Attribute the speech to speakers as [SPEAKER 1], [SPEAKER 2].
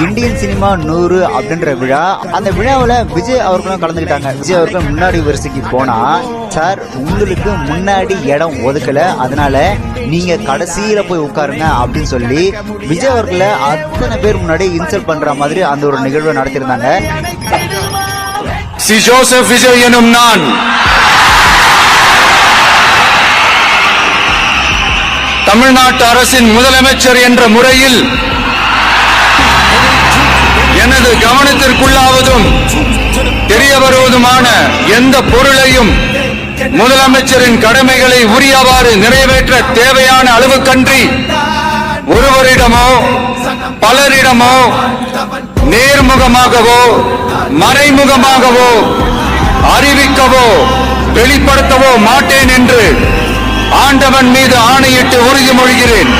[SPEAKER 1] Indian cinema 100 அப்படின்ற விழா. அந்த விழாவில் விஜய் அவர்களும் கலந்துக்கிட்டாங்க. விஜய் அவர்கள் முன்னாடி வரிசைக்கு போனா, சார் உங்களுக்கு முன்னாடி இடம் ஒதுக்கல, அதனால நீங்க கடைசியில போய் உட்காருங்க அப்படின்னு சொல்லி விஜய் அவர்களை அத்தனை பேர் முன்னாடி இன்சல்ட் பண்ற மாதிரி அந்த ஒரு நிகழ்வை நடத்திருந்தாங்க.
[SPEAKER 2] சி ஜோசப் விஜய் எனும் நான் தமிழ்நாட்டு அரசின் முதலமைச்சர் என்ற முறையில் எனது கவனத்திற்குள்ளாவதும் தெரிய வருவதுமான எந்த பொருளையும் முதலமைச்சரின் கடமைகளை உரியவாறு நிறைவேற்ற தேவையான அளவுக்கன்றி ஒருவரிடமோ பலரிடமோ நேர்முகமாகவோ மறைமுகமாகவோ அறிவிக்கவோ வெளிப்படுத்தவோ மாட்டேன் என்று ஆண்டவன் மீது ஆணையிட்டு உறுதிமொழிகிறேன்.